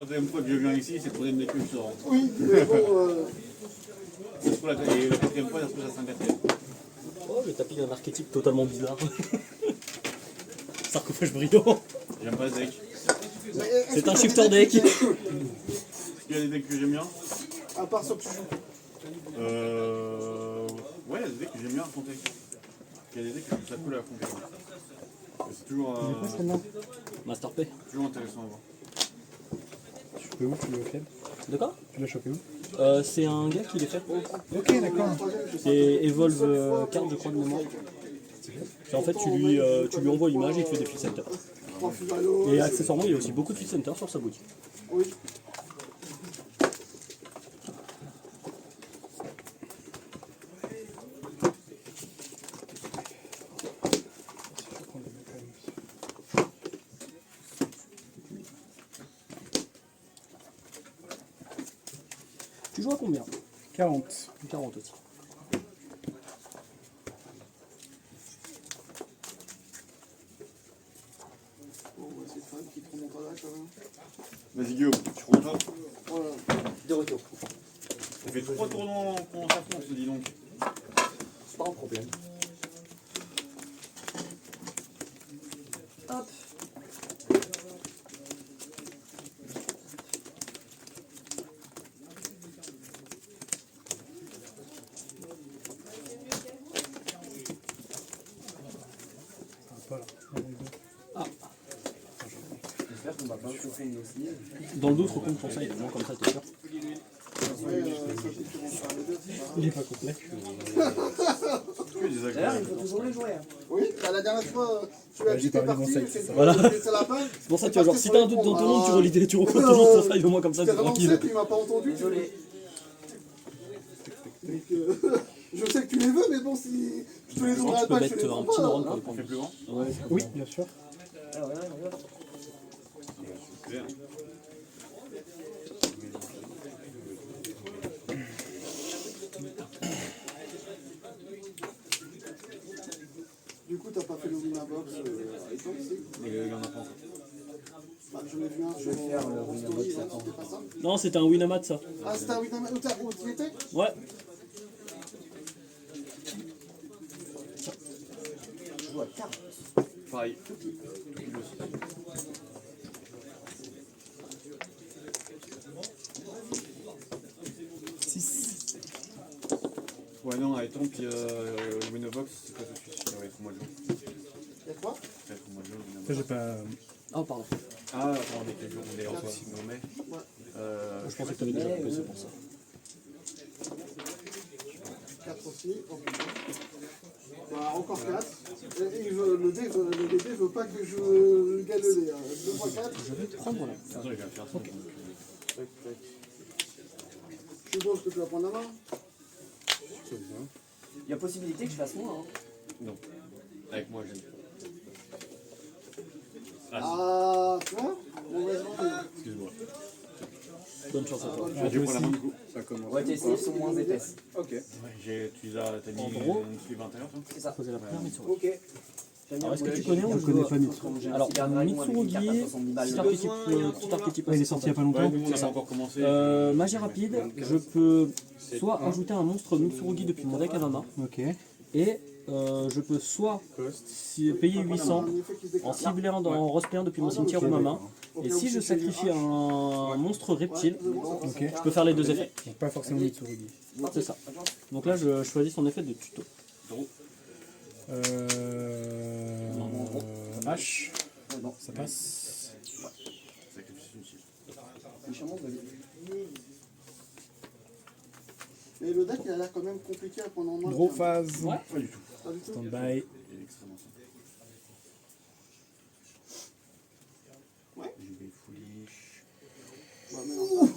La deuxième fois que je viens ici, c'est le troisième deck que je sors. Oui, mais bon. Ça se trouve la quatrième fois, ça se trouve ça 5-4. Oh, le tapis d'un archétype totalement bizarre. Sarcophage brillant. J'aime pas ce deck. C'est un shifter deck. Est-ce qu'il y a des decks que j'aime bien? À part ceux que tu joues. Ouais, il y a des decks que j'aime bien affronter. Il y a des decks que je trouve ça cool à affronter. C'est toujours, Master P. toujours intéressant à voir. Tu peux où? Tu l'as fait? De quoi? Tu l'as chopé où? C'est un gars qui les fait. Ok, d'accord. C'est Evolve Card, je crois, de mémoire. Et en fait, tu lui envoies l'image et il te fait des Field Center. Et accessoirement, il y a aussi beaucoup de Field Center sur sa boutique. Oui. Tu joues à combien? 40. 40 aussi. Bon, on va essayer de faire une petite remontada quand même. Vas-y Guillaume, tu remontes. Voilà. De retour. On fait 3 tournois qu'on s'affronte, dis donc. C'est pas un problème. Hop. Pas là. J'espère qu'on va pas chauffer une aussi. Dans le doute, recompte ton side, non, comme ça, t'es sûr. Après, ça fait qu'ils vont faire les deux. Il est pas complet. Que des D'ailleurs, il agréables. faut toujours les jouer. Hein. Oui, bah, la dernière fois, tu l'as j'ai dit, t'es pas vu mon parti, site, c'est c'est ça. Voilà. c'est la fin. C'est pour ça que tu vois, genre, si t'as un doute dans ton nom, tu recomptes ton side au moins comme ça, T'es c'est vraiment tranquille. sec, il m'a pas entendu. Désolé. Donc, je sais que tu les veux, mais bon, si je te les Tu donnerai peux pas, je te mettre les un prends petit pas. neuron hein. pour les On prendre. fait plus grand? Oui, bien sûr. Ah ouais, regarde. Super. Du coup, t'as pas fait le Winabox à l'époque, si Il y en a pas encore. Bah, j'en ai vu un sur faire le en Winabox, story, attends. c'était pas ça. Non, c'était un Winamate, ça. Ah, c'était un Winabox où tu y étais? Ouais. Je joue à 40. Pareil. Ouais, non, attends, puis Winobox, c'est pas tout de suite. Ouais, il faut moi de juin. Y'a quoi? Il faut moi de juin, Ça, Winobox. j'ai pas. Oh, pardon. Ah, attends, on est quel jour? On est en mai. Je pensais que t'avais déjà coupé, c'est pour ça. 4 aussi. Oh, putain. Bah, encore 4. Le DD veut pas que je gagne le dé. 2 fois 4. Je vais te prendre là. Attends, il va faire ça. Je suppose que tu vas prendre la main. Il y a possibilité que je fasse moi. Hein. Non. Avec moi, j'aime. Ah, tu vois? Mauvaise rendez. Excuse-moi. Bonne chance à toi. Je vais prendre la main du coup. Ça commence. Ouais, tes sleeves sont moins épaisses. Ok. Tu as mis En gros, une sleeve intérieure, toi? C'est ça. Poser la première mise sur Ok. Alors, est-ce que tu connais ou Je je connais dois- pas Mitsurugi. Alors, Mitsurugi, petit archétype, petit archétype. Il est sorti il y a pas longtemps. Ouais, nous, on n'a pas encore commencé. Magie rapide, je peux soit ajouter un monstre Mitsurugi depuis mon deck à la main, Ok. et je peux soit payer 800 en ciblant en rospéant depuis mon cimetière ou ma main, et si je sacrifie un monstre reptile, Ok. je peux faire les deux effets. Donc pas forcément Mitsurugi. C'est ça. Donc là, je choisis son effet de tuto. H. Non. Ça passe. Sacrifice une sleeve. Méchamment, vas-y. Mais le deck, il a l'air quand même compliqué à prendre en main. Gros phase. Ouais. Pas du tout. Pas du tout. Stand-by. Il est extrêmement simple. Ouais. Je vais foolish. Bah, mais non.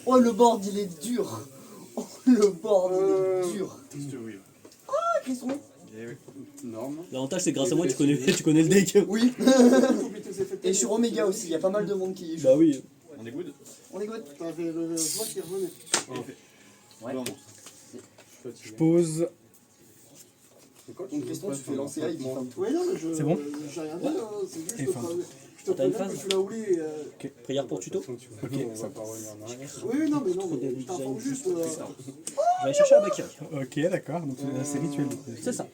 Oh le board il est dur. Oh le board il est dur. Qu'est-ce que tu veux? Ah Crisson. Eh oui. Norme. L'avantage, c'est que grâce à moi, tu connais le deck. Oui. Oublie tes effets de Et sur Omega aussi, il y a pas mal de monde qui y joue. Bah oui. On est good? On est good. T'avais le joueur qui revenait. Ouais. Bon, Je pose. Donc Criston, tu fais lancer A, il prend. Oui, non, mais je. C'est bon J'ai rien dit, c'est juste Et que fin. Je te T'as une préviens que phase celui-là où il est. Prière pour tuto. Ok, ça va pas revenir en arrière. Oui, non, mais non, Trop mais de je t'informe design. juste. Je vais aller chercher la Bakiri. Ok, d'accord, donc c'est rituel du coup. C'est ça.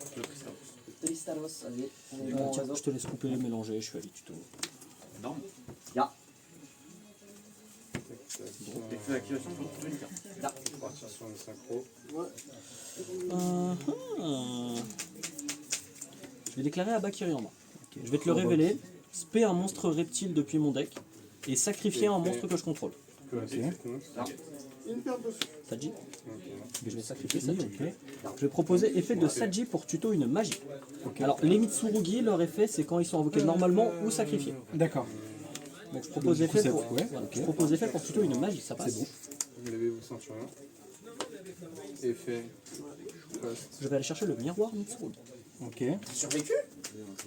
Tristalos, allez, on est Tiens, bon réseau. je te laisse couper, mélanger, je fais les tutos. Énorme. Ya. Et fais l'activation pour toute une carte. Ya. Partir sur une synchro. Je vais déclarer à Bakiri en main. Je vais te le révéler. Spé un monstre reptile depuis mon deck et sacrifier un monstre que je contrôle. Ok. Une paire dessus. Saji. Ok. Je vais sacrifier Saji. Je vais proposer effet de Saji pour tuto une magie. Alors les Mitsurugi, leur effet c'est quand ils sont invoqués normalement ou sacrifiés. D'accord. Donc je propose Donc, du coup, effet ça- pour, ouais, voilà, ok. je propose effet pour tuto une magie, ça passe. C'est bon. Levez-vous centurion. Effet. Cost. Je vais aller chercher le miroir Mitsurugi. Ok. Survécu?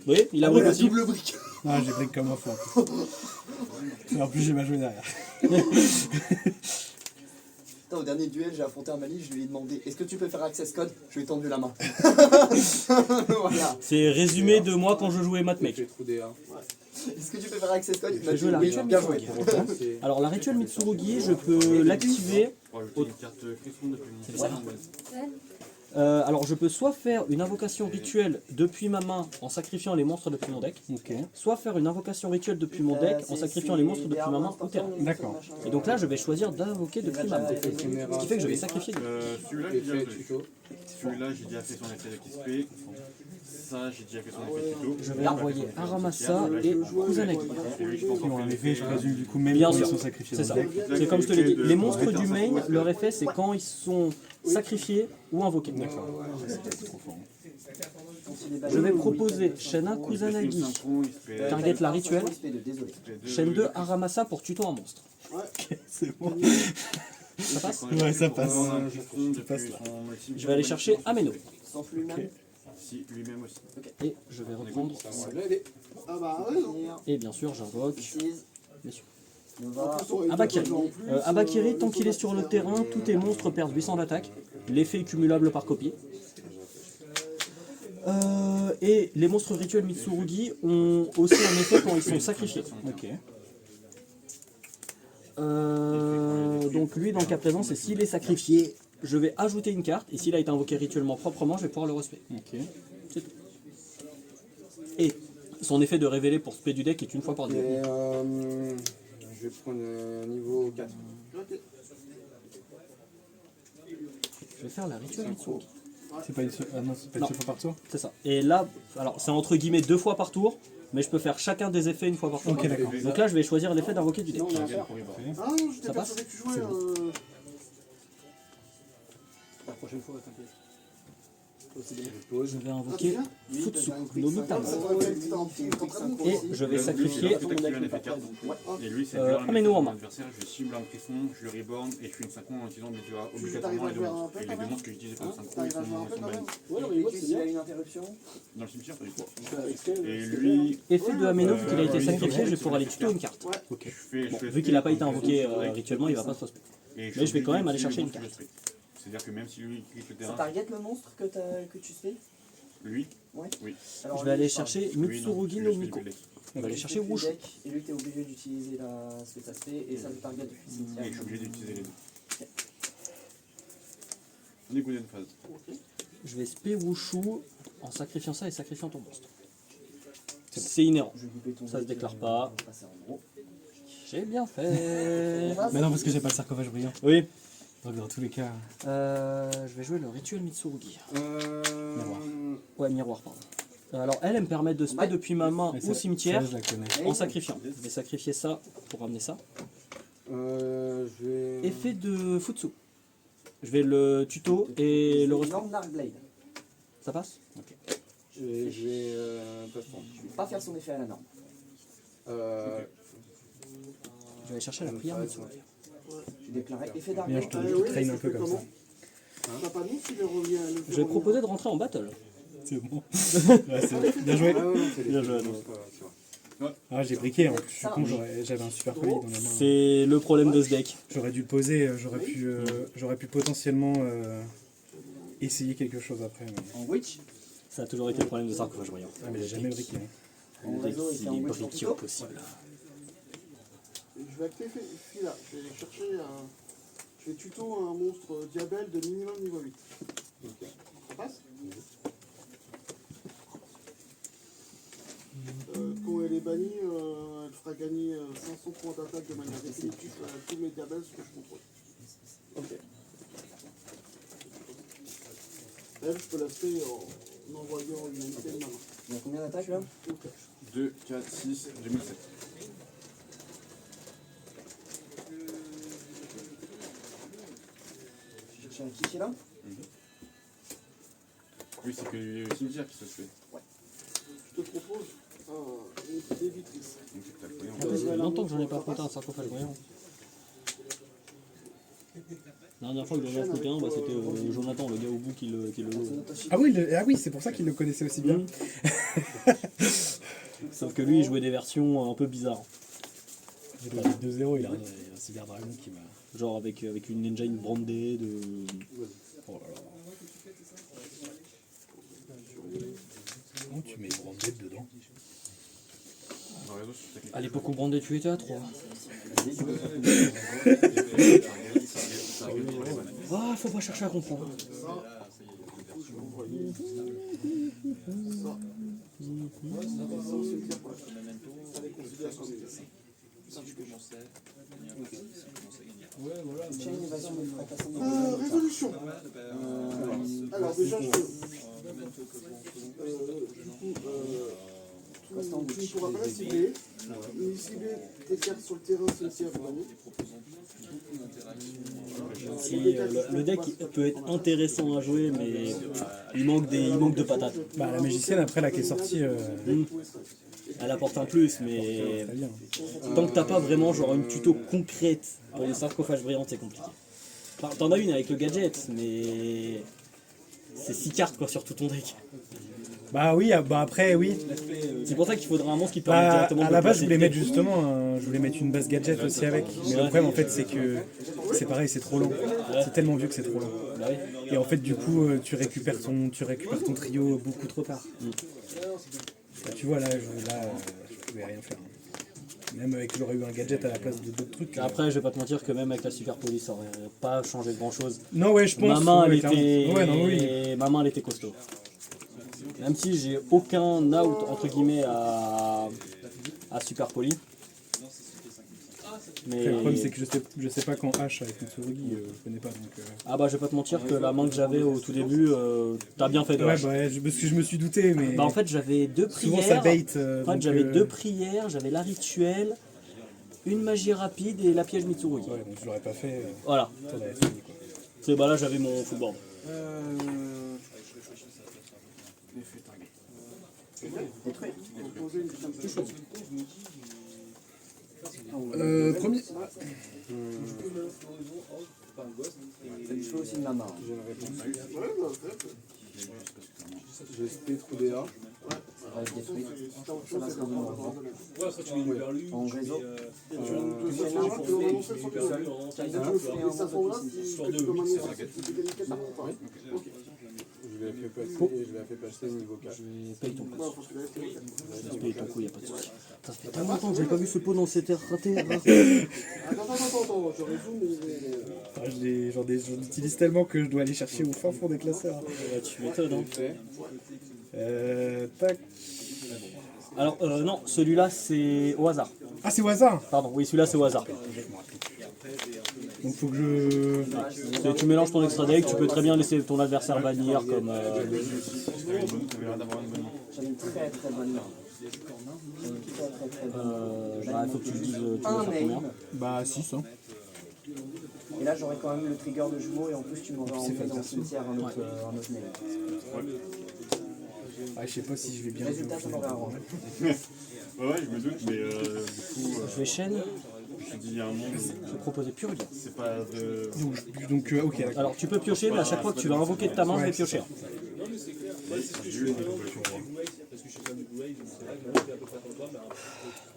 Oui, il a brique la aussi. double brique. Ah, j'ai pris comme un fou. Et en plus, j'ai ma joué derrière. Putain, au dernier duel, j'ai affronté un Mali, je lui ai demandé est-ce que tu peux faire access code? Je lui ai tendu la main. Voilà. C'est résumé de moi quand je jouais Matmec. Effet trou DA. Est-ce que tu peux faire access code? Il Je m'a vais dit jouer la oui, rituelle bien joué. Mitsurugi. C'est Alors la rituelle Mitsurugi, je peux l'activer. Pour ajouter une carte frisson depuis mon C'est ça. ouais. Alors je peux soit faire une invocation rituelle depuis ma main en sacrifiant les monstres depuis mon deck, Ok. soit faire une invocation rituelle depuis mon deck en sacrifiant les monstres depuis ma main au terrain. D'accord. Et donc là je vais choisir d'invoquer depuis ma main. Ce qui fait que je vais sacrifier. Celui-là, j'ai déjà effet fait. tuto. Celui-là, j'ai déjà fait son effet de Kispé. Ça, j'ai déjà fait son effet tuto. Je vais envoyer Aramasa et Kusanagi. C'est lui qui peut Qui ont encore un faire effet, je présume, du coup, même Bien quand sûr. ils sont sacrifiés C'est dans ça. le deck. C'est comme je te l'ai dit. Les monstres du main, leur effet c'est quand ils sont sacrifiés ou invoqués. Je vais proposer chaîne 1 Kusanagi, target la rituelle, Désolé. chaîne 2 Aramasa pour tuto un monstre. C'est bon. Ça passe? Ouais, ça passe. Je vais aller chercher Ameno. Sans flux même. Si, lui-même aussi. Et je vais reprendre. Ah bah ouais, non. Et bien sûr j'invoque. Tease. Bien sûr. Nova. Abakiri. Abakiri, tant qu'il est sur le terrain, tous tes monstres perdent 800 d'attaque. L'effet est cumulable par copie. Et les monstres rituels Mitsurugi ont aussi un effet quand ils sont sacrifiés. Ok. Donc lui, dans le cas présent, c'est s'il est sacrifié, je vais ajouter une carte. Et s'il a été invoqué rituellement proprement, je vais pouvoir le respect. Ok. C'est tout. Et son effet de révéler pour spé du deck est une fois par Et duel. je vais prendre niveau 4. Je vais faire la rituelle Mitsurugi. C'est pas une seule, ah non, c'est pas une Non. seule fois par tour. C'est ça. Et là, alors c'est entre guillemets 2 fois par tour, mais je peux faire chacun des effets une fois par tour. Ok, d'accord. Donc là, je vais choisir l'effet d'invoquer du deck. Ah non, j'étais Ça passe persuadé que tu jouais. La prochaine fois, t'inquiète. Pause. Je vais invoquer Futsu Ah, Nomitama. ça va être que t'es en petit, t'es en train de Et je vais sacrifier Et lui, c'est Ameno en main. adversaire, je cible un frisson, je le reborn et je fais une synchro en utilisant des duas obligatoirement les deux monstres. Et les deux monstres que j'utilise comme synchro, ils sont bannis. S'il y a une interruption. Dans le cimetière, pas du tout. Et lui, Effet de Ameno, vu qu'il a été sacrifié, je vais pouvoir aller tuto une carte. je fais. Bon, vu qu'il n'a pas été invoqué rituellement, il va pas se respecter. Et Mais je vais quand même aller suis chercher obligé une de tuer le monstre que je spray. C'est-à-dire que même si lui il quitte le Ça terrain, target le monstre que tu fais? lui, Ouais. oui. Alors, Je vais aller lui, chercher Lui, non, Mitsurugi je no le spray Miko. du deck. On va aller tu chercher fais plus Wushu. deck, et lui, t'es obligé d'utiliser ce que ça se fait, et ça te target depuis le cimetière. Et je suis obligé d'utiliser les deux. On est combien de phase? Je vais spé Wushu en sacrifiant ça et sacrifiant ton monstre. C'est inhérent. Je vais couper ton Ça se deck, déclare on pas. va passer en gros. J'ai bien fait. Mais non, parce que j'ai pas le sarcophage brillant. Oui. Donc dans tous les cas. Je vais jouer le rituel Mitsurugi. Miroir. Ouais, miroir, pardon. Alors, elle me permet de spé depuis ma main Mais au cimetière ça, je la connais. en sacrifiant. Je vais sacrifier ça pour ramener ça. Je vais. Effet de Futsu. Je vais le tuto et le respect. Énorme Darkblade. Ça passe? Je vais. Pas prendre. Je vais pas faire son effet à la norme. Je vais aller chercher la prière Mitsurugi. Je déclarais effet Bien, je Darkblade. te traîne un peu comme ça. T'as pas dit s'il revient. Je vais proposer de rentrer en battle. C'est bon. Ouais, c'est bien joué. Ah ouais, non, c'est les Bien joué, c'est non. pas- c'est vrai. Ah, j'ai briqué en plus. Je suis con, j'avais un super colis dans la main. C'est le problème de ce deck. J'aurais dû le poser, j'aurais pu potentiellement essayer quelque chose après. Mais, En Witch, ça a toujours été le problème de sarcophage brillant. ah, mais j'ai jamais briqué. Hein. En réseau et en les web briques plutôt. possible. Et je vais activer Fila. Je vais chercher un. Je vais tuto un monstre diabète de minimum niveau 8. Ça passe quand elle est bannie, elle fera gagner 500 points d'attaque de manière définitive à tous mes diabètes que je contrôle. Ok. Elle, je peux l'acheter en envoyant une unité de ma main. Il y a combien d'attaques là? 2, 4, 6, 2007. Je cherche un cliché là. Oui, c'est que le cimetière qui se fait. Je te propose une dévitrice. Donc c'est que t'as le voyant. Ça fait longtemps que j'en ai pas affronté un sarcophage brillant. La dernière fois que j'en ai affronté un, bah, c'était Jonathan, le gars au bout qui le joue. Ah oui, c'est pour ça qu'il le connaissait aussi bien. Sauf que lui, il jouait des versions un peu bizarres. J'ai pas dit 2-0, il a un Cyber Dragon qui m'a. Genre avec une engine brandée de... Oh là là. Comment tu mets Branded dedans? Dans le réseau, sur ta clique. À l'époque où brandé tu étais à 3. Ça arrive dans les années. Ah, faut pas chercher à comprendre. Tiens, une évasion de fracassant. Résolution. Alors déjà, je peux. Tu ne pourras pas la cibler. Ni cibler tes cartes sur le terrain cimetière banni. Si, le deck peut être intéressant à jouer, mais il manque de patates. Bah, la magicienne, après, là, qui est sortie. Elle apporte un plus, mais Très bien. tant que t'as pas vraiment genre une tuto concrète pour le sarcophage brillant, c'est compliqué. Enfin, t'en as une avec le gadget, mais c'est 6 cartes quoi sur tout ton deck. Bah oui, bah après, oui. C'est pour ça qu'il faudra un monstre qui permet Bah, directement de à la base, placer je voulais le mettre deck. justement, je voulais mettre une base gadget aussi avec. Mais le problème, en fait, c'est que c'est pareil, c'est trop long. C'est tellement vieux que c'est trop long. Bah oui. Et en fait, du coup, tu récupères ton trio beaucoup trop tard. Bah, tu vois, là, je pouvais rien faire. Même avec j'aurais eu un gadget à la place de d'autres trucs. Après, je vais pas te mentir que même avec la super police, ça aurait pas changé grand chose. Non, ouais, je pense. Ma main, elle ouais, clairement. était... Ouais, non, oui. Ma main, elle était costaud. Même si j'ai aucun out entre guillemets à super poli. Mais... Le problème, c'est que je sais pas quand H avec Mitsurugi, je connais pas. Donc, Ah bah je vais pas te mentir que la main que j'avais au tout début, t'as bien fait de Ouais, hache. bah, parce que je me suis douté, mais. Bah en fait j'avais deux souvent prières. ça bait. En fait donc, j'avais deux prières, j'avais la rituelle, une magie rapide et la piège Mitsurugi. Ouais, donc je l'aurais pas fait. Voilà. Ça aurait fini, quoi. C'est bah là j'avais mon full board. L'effet target. Premier. Je fais aussi de ma main. J'ai une réponse. Ouais, bah, fait. J'ai spé trou DA. Ouais, je détruis. Si t'as autre Ça chose, va c'est se pas revenir. grave. Ouais, après tu mets une perlu, En réseau. Et tu veux relancer sur le sol. Tiens, Et je fais un ça monstre là, qui si tu commandes c'est délicat ou pas. Ok. Je l'ai fait passer et je l'ai fait passer niveau 4. Je vais payer ton coup. Ouais, parce que là, c'est délicat. Je vais payer ton coup, y'a pas de soucis. Ça fait tellement longtemps que j'ai pas vu ce pot dans cette terre ratée. Attends, je résume. Ah, j'en utilise tellement que je dois aller chercher au fin fond des classeurs. Ouais, tu m'étonnes hein. Tac. Alors non, celui-là c'est au hasard. Ah, c'est au hasard. Pardon, oui celui-là c'est au hasard. Donc faut que je. Tu mélanges ton extra deck, tu peux très bien laisser ton adversaire bannir comme... J'avais une très très bonne main. J'avais une très bonne bah, il faut que tu me dises tu veux un faire combien. name. Bah, 6. Hein. Et là j'aurais quand même le trigger de jumeau et en plus tu m'aurais emmené dans le cimetière un autre name. Ah, je sais pas si je vais bien. Résultat, ça m'aurait arrangé. Ouais, je me doute, mais du coup, Je vais chaîne, je te dis, il y a un monde, je vais proposer Purge. c'est pas de. Donc, ok, d'accord. Alors tu peux piocher, mais à chaque fois que tu vas invoquer de ta main, je vais piocher.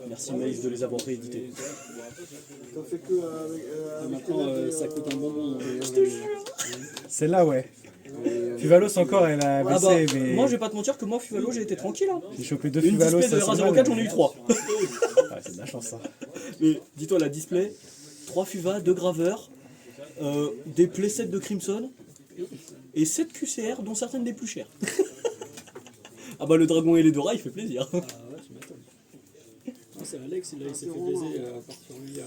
Merci Maïs de les avoir réédités. T'as fait que avec Maintenant ça coûte un bonbon. Celle-là, ouais. Fuvalos encore, elle a Ah bah, baissé, mais moi je vais pas te mentir que moi Fuvalo j'ai été tranquille hein. j'ai chopé 2 Une Fuvalos. display de R04 j'en ai eu 3. Ouais, c'est de la chance ça. Mais dis-toi la display, 3 Fuva, 2 graveurs, des playsets de Crimson et 7 QCR dont certaines des plus chères. Ah bah le dragon et les Dora il fait plaisir. Ah ouais, tu m'étonnes. Ah, c'est Alex, il s'est fait baiser par sur lui.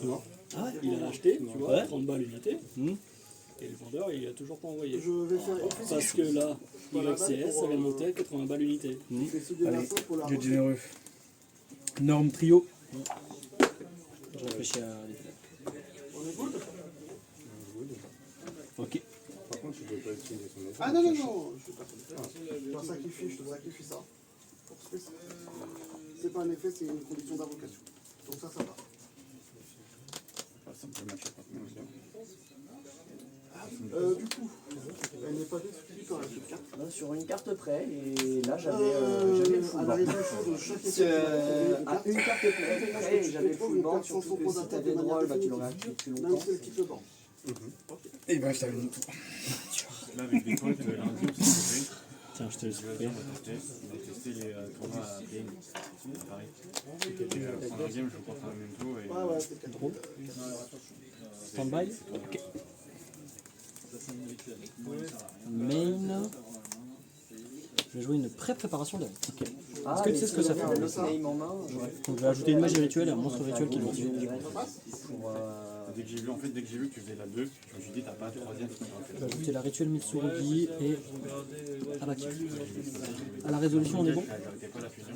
Ah ouais. Il a acheté, tu vois, Ouais. 30 balles l'unité. Hmm. Et le vendeur, il a toujours pas envoyé. Je vais faire Parce que là, YCS, ça va monter à 80 balles l'unité. je vais souder Allez, la fin pour la Dieu généreux. Norme trio. Je réfléchis à... On est good? Ok. Par contre, tu peux pas utiliser son effet. Ah non, non, non, je te sacrifie, je te sacrifie ça. Pour space. C'est pas un effet, c'est une condition d'invocation. Donc ça va. Ça me fait matcher pas mal aussi. Du coup, elle n'est pas détruite dans la petite carte. Sur une carte près, et là j'avais le full À la banc. résolution de chaque effet, À une carte près, j'avais le full banc, surtout que si t'avais drôle, bah tu l'aurais activé depuis même longtemps. si elle quitte le banc. Et ben je t'avais dit tout. Là, avec les potes, lundi, on s'est fait. Tiens je te laisse On va tester les tournois à Payne, à Paris. Premier game, je pense à un Memento et Ouais, c'est 4 euros. Standby. Ok. Main. Je vais jouer une pré-préparation d'avec. Ok. Ah, Est-ce que tu sais ce que ça fait? Le name en main, j'aurais Donc je vais ajouter une magie rituelle et un monstre rituel qui le tue. pour dès que j'ai vu, dès que j'ai vu que tu faisais la 2, je me suis dit, t'as pas un troisième qui Je vais ajouter la rituelle Mitsurugi et Abaki. À la résolution on est bon? j'arrêtais pas la fusion.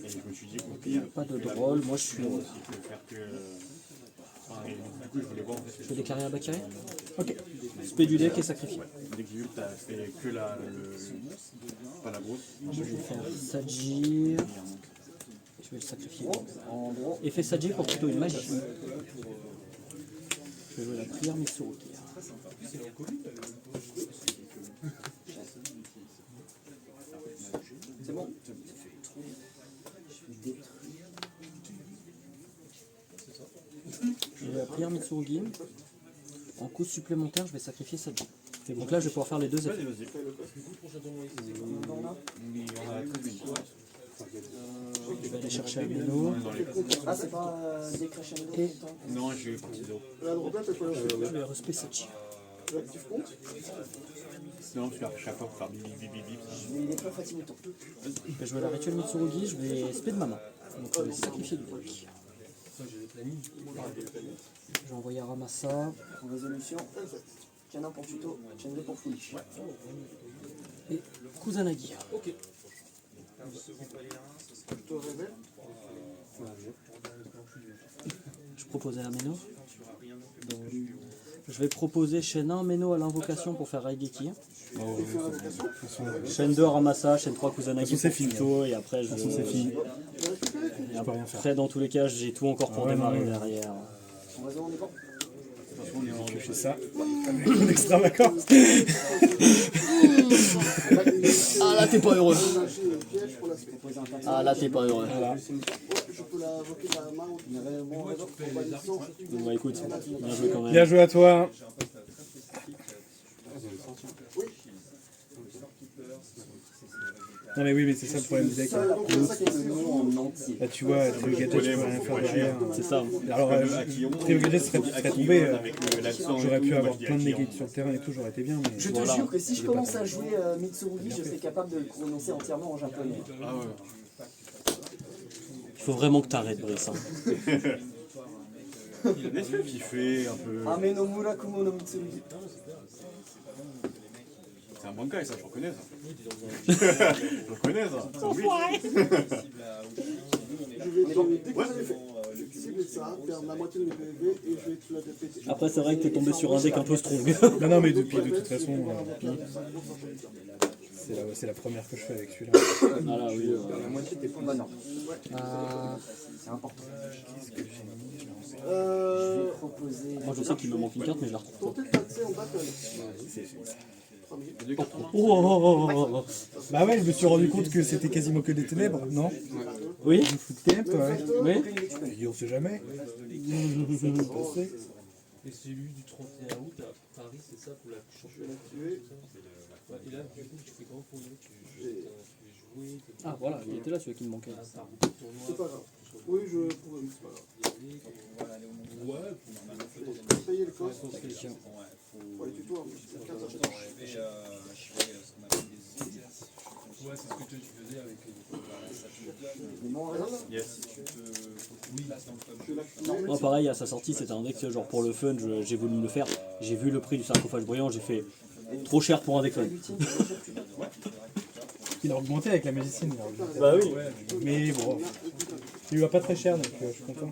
Et je me suis dit, au pire, Pas de drôle, moi je suis... il peut faire que. Enfin, et du coup, je voulais voir en fait. Je fais des carrés à Bakari. Ok. Spé du deck et sacrifié. Dès que j'ai vu que t'as fait que pas la grosse. Je vais faire Saji. Je vais le sacrifier. en gros. Effet Saji pour plutôt une magie. Je vais jouer la prière Mitsurugi. C'est bon. Je vais la prière Mitsurugi. En coût supplémentaire, je vais sacrifier Saji. Donc là, je vais pouvoir faire les deux effets. Vas-y. On a 13 minutes. Je vais aller chercher Ameno. Ah, c'est pas des crescendo Et Non, j'ai eu partie 0. La droplette, elle peut la je vais respect Saji. l'actif compte. Non, parce qu'à chaque fois, faut faire bip bip bip bip. Il est pas fatigué tout. Je vais jouer la rituelle Mitsurugi, je vais spé de ma main. Donc je vais sacrifier du deck. Je vais envoyer Ramassa En résolution, canin pour tuto, chain 2 pour foolish. et Kusanagi. Je te révèle. Je proposais Ameno. Je vais proposer chaîne 1 Ameno à l'invocation pour faire Raigeki. Chaîne 2 Ramassa, chaîne 3 Kusanagi c'est pour fini, Tuto et après je... C'est fini. Et après dans tous les cas j'ai tout encore pour démarrer derrière. En réseau, on est bon. Je fais ça avec mon extra vacances. Ah là t'es pas heureux. Piège pour la suite. Ah là t'es pas heureux. Je peux la invoquer de la main ou Il y avait bon réseau. Donc bah écoute, bien joué quand même. Bien joué à toi. Non mais oui, mais c'est ça le problème du deck. C'est le nom en entier. Là tu vois, Trio Gadget, je peux rien faire derrière. C'est ça. Alors, Trio Gadget serait tombé, Avec l'accent. j'aurais pu avoir plein de négatifs sur le terrain et tout, j'aurais été bien, mais... Je te jure que si je commence à jouer Mitsurugi, je serai capable de le prononcer entièrement en japonais. Ah ouais. Il faut vraiment que t'arrêtes Brice. Hein. Est-ce qu'il fait un peu. Ameno Murakumo no Mitsurugi. C'est un bankai, ça, je reconnais ça. Je reconnais ça. C'est oui. je vais dès que j'ai fait. Cibler ça, perdre la moitié de mes PV et je vais te la répéter. Après c'est vrai que t'es tombé sur un deck un peu strong. Non mais depuis, de toute façon, c'est la première que je fais avec celui-là. Ah là oui. La moitié des points. Bah non, Ah, c'est important. Euh, Je vais proposer. moi je sais qu'il me manque une carte mais je la retrouve. Tenter de passer en battle. Oh, Bah ouais, je me suis rendu compte que c'était quasiment que des ténèbres, non? oui. Une fout de tête, ouais. Oui. Et on sait jamais. Et celui du 31 août à Paris, c'est ça pour la Je vais l'activer. Et là, du coup, tu fais comment pour nous? Tu Et- veux jouer? Ah voilà, il était là celui qui me manquait. C'est pas grave. Oui, je pourrais, mais c'est pas grave. Ouais, Je vais payer le cost. Tac. Pour les tutos, hein, c'est 15 euros. ouais, c'est ce que tu faisais avec Mais moi, Regarde là, Yes. je vais l'activer. Moi pareil, à sa sortie c'était un deck, genre pour le fun, j'ai voulu me le faire. J'ai vu le prix du sarcophage brillant, j'ai fait trop cher pour un deck fun. Il a augmenté avec la magicienne. il a augmenté. Bah oui. Mais bon, il lui va pas très cher donc je suis content.